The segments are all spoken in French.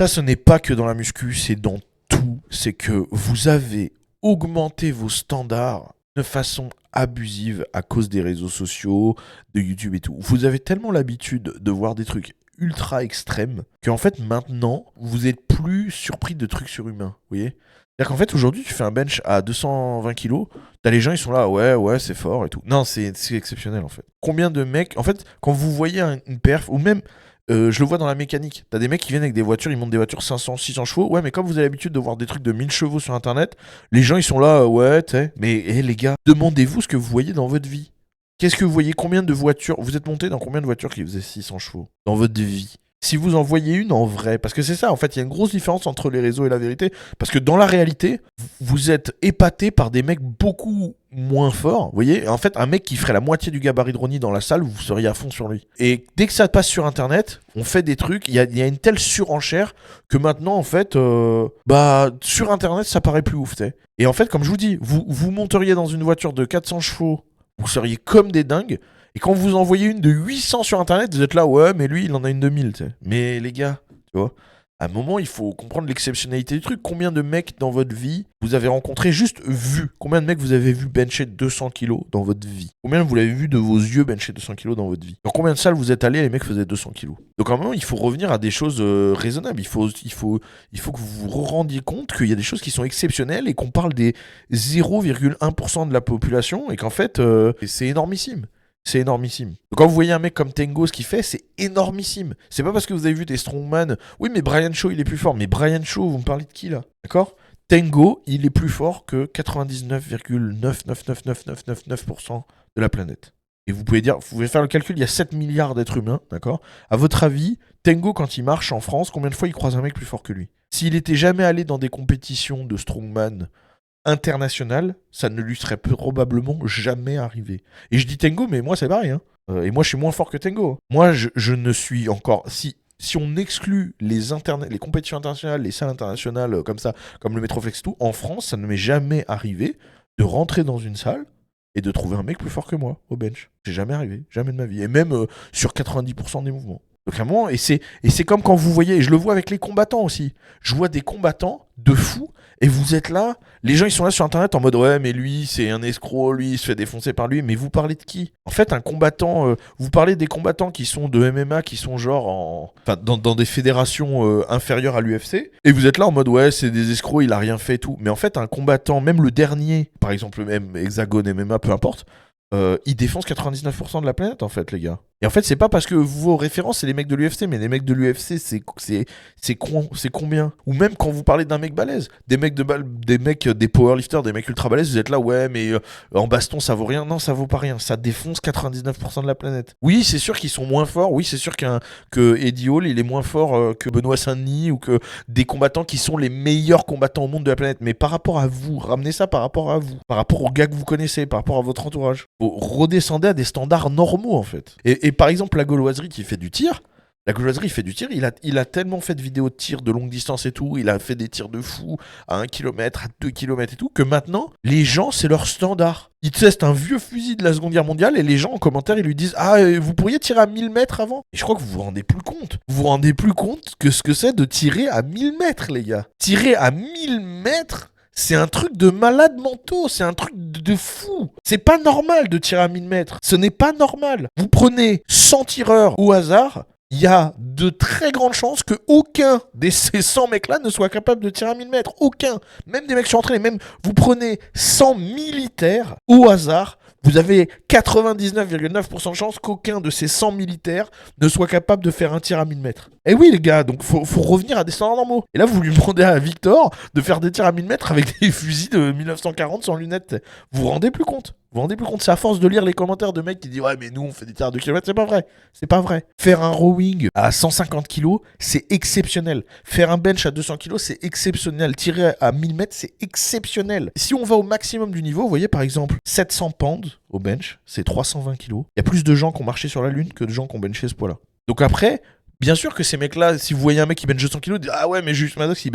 Ça, ce n'est pas que dans la muscu, c'est dans tout. C'est que vous avez augmenté vos standards de façon abusive à cause des réseaux sociaux, de YouTube et tout. Vous avez tellement l'habitude de voir des trucs ultra extrêmes qu'en fait maintenant vous êtes plus surpris de trucs surhumains, vous voyez. C'est-à-dire qu'en fait aujourd'hui tu fais un bench à 220 kilos, t'as les gens ils sont là ouais c'est fort et tout. Non c'est exceptionnel en fait. Combien de mecs, en fait quand vous voyez une perf ou même je le vois dans la mécanique. T'as des mecs qui viennent avec des voitures, ils montent des voitures 500, 600 chevaux. Ouais, mais comme vous avez l'habitude de voir des trucs de 1000 chevaux sur internet, les gens ils sont là, ouais, t'sais. Mais les gars, demandez-vous ce que vous voyez dans votre vie. Qu'est-ce que vous voyez? Combien de voitures? Vous êtes monté dans combien de voitures qui faisaient 600 chevaux dans votre vie? Si vous en voyez une en vrai, parce que c'est ça, en fait, il y a une grosse différence entre les réseaux et la vérité, parce que dans la réalité, vous êtes épaté par des mecs beaucoup moins forts, vous voyez. En fait, un mec qui ferait la moitié du gabarit de Ronnie dans la salle, vous seriez à fond sur lui. Et dès que ça passe sur Internet, on fait des trucs, il y a une telle surenchère que maintenant, en fait, sur Internet, ça paraît plus ouf, t'sais. Et en fait, comme je vous dis, vous monteriez dans une voiture de 400 chevaux, vous seriez comme des dingues. Et quand vous envoyez une de 800 sur internet, vous êtes là, ouais, mais lui, il en a une de 1000, tu sais. Mais les gars, tu vois, à un moment, il faut comprendre l'exceptionnalité du truc. Combien de mecs dans votre vie vous avez rencontré juste vu? Combien de mecs vous avez vu bencher 200 kilos dans votre vie? Combien vous l'avez vu de vos yeux bencher 200 kilos dans votre vie? Dans combien de salles vous êtes allés, les mecs faisaient 200 kilos? Donc à un moment, il faut revenir à des choses raisonnables. Il faut que vous vous rendiez compte qu'il y a des choses qui sont exceptionnelles et qu'on parle des 0,1% de la population et qu'en fait, c'est énormissime. C'est énormissime. Donc quand vous voyez un mec comme Tengo, ce qu'il fait, c'est énormissime. C'est pas parce que vous avez vu des strongman. Oui, mais Brian Shaw, il est plus fort. Mais Brian Shaw, vous me parlez de qui là? D'accord? Tengo, il est plus fort que 99,9999999% de la planète. Et vous pouvez faire le calcul, il y a 7 milliards d'êtres humains, d'accord? À votre avis, Tengo, quand il marche en France, combien de fois il croise un mec plus fort que lui? S'il était jamais allé dans des compétitions de strongman international, ça ne lui serait probablement jamais arrivé. Et je dis Tengo, mais moi c'est pareil. Hein. Et moi je suis moins fort que Tengo. Moi je ne suis encore... Si on exclut les compétitions internationales, les salles internationales comme ça, comme le Metroflex tout, en France, ça ne m'est jamais arrivé de rentrer dans une salle et de trouver un mec plus fort que moi au bench. C'est jamais arrivé, jamais de ma vie. Et même sur 90% des mouvements. Donc à un moment, et c'est comme quand vous voyez, et je le vois avec les combattants aussi, je vois des combattants de fous, et vous êtes là, les gens ils sont là sur internet en mode ouais mais lui c'est un escroc, lui il se fait défoncer par lui, mais vous parlez de qui? En fait un combattant, vous parlez des combattants qui sont de MMA, qui sont genre dans des fédérations inférieures à l'UFC, et vous êtes là en mode ouais c'est des escrocs, il a rien fait et tout, mais en fait un combattant, même le dernier, par exemple même Hexagone MMA, peu importe, il défonce 99% de la planète en fait les gars. Et en fait c'est pas parce que vos références c'est les mecs de l'UFC, mais les mecs de l'UFC c'est combien? Ou même quand vous parlez d'un mec balèze, des powerlifters, des mecs ultra balèzes, vous êtes là ouais mais en baston ça vaut rien. Non ça vaut pas rien, ça défonce 99% de la planète. Oui c'est sûr qu'ils sont moins forts, oui c'est sûr que Eddie Hall il est moins fort que Benoît Saint-Denis ou que des combattants qui sont les meilleurs combattants au monde de la planète, mais par rapport à vous, ramenez ça par rapport à vous, par rapport aux gars que vous connaissez, par rapport à votre entourage. Vous redescendez à des standards normaux en fait. Et par exemple la gauloiserie qui fait du tir, il a tellement fait de vidéos de tir de longue distance et tout, il a fait des tirs de fou à 1 km, à 2 km et tout, que maintenant, les gens, c'est leur standard. Il testent un vieux fusil de la Seconde Guerre mondiale et les gens en commentaire, ils lui disent « Ah, vous pourriez tirer à 1000 mètres avant ?» Et je crois que vous vous rendez plus compte. Vous vous rendez plus compte que ce que c'est de tirer à 1000 mètres, les gars. Tirer à 1000 mètres, c'est un truc de malade mentaux, c'est un truc de fou. C'est pas normal de tirer à 1000 mètres. Ce n'est pas normal. Vous prenez 100 tireurs au hasard, il y a de très grandes chances qu'aucun de ces 100 mecs-là ne soit capable de tirer à 1000 mètres. Aucun. Même des mecs qui sont entraînés. Même vous prenez 100 militaires au hasard, vous avez 99,9% de chances qu'aucun de ces 100 militaires ne soit capable de faire un tir à 1000 mètres. Et oui les gars, donc faut revenir à des standards normaux. Et là vous lui demandez à Victor de faire des tirs à 1000 mètres avec des fusils de 1940 sans lunettes. Vous vous rendez plus compte? Vous vous rendez plus compte? C'est à force de lire les commentaires de mecs qui disent ouais mais nous on fait des tirs à 2 km, c'est pas vrai. C'est pas vrai. Faire un rowing à 150 kg, c'est exceptionnel. Faire un bench à 200 kg, c'est exceptionnel. Tirer à 1000 mètres, c'est exceptionnel. Si on va au maximum du niveau, vous voyez par exemple 700 pounds au bench, c'est 320 kg. Il y a plus de gens qui ont marché sur la lune que de gens qui ont benché ce poids-là. Donc après, bien sûr que ces mecs-là, si vous voyez un mec qui bench 200 kg, dites ah ouais mais juste Maddox il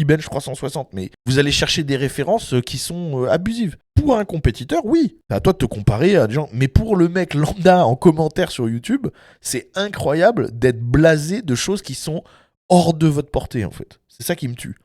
bench 360, mais vous allez chercher des références qui sont abusives. Pour un compétiteur, oui, c'est à toi de te comparer à des gens, mais pour le mec lambda en commentaire sur YouTube, c'est incroyable d'être blasé de choses qui sont hors de votre portée, en fait. C'est ça qui me tue.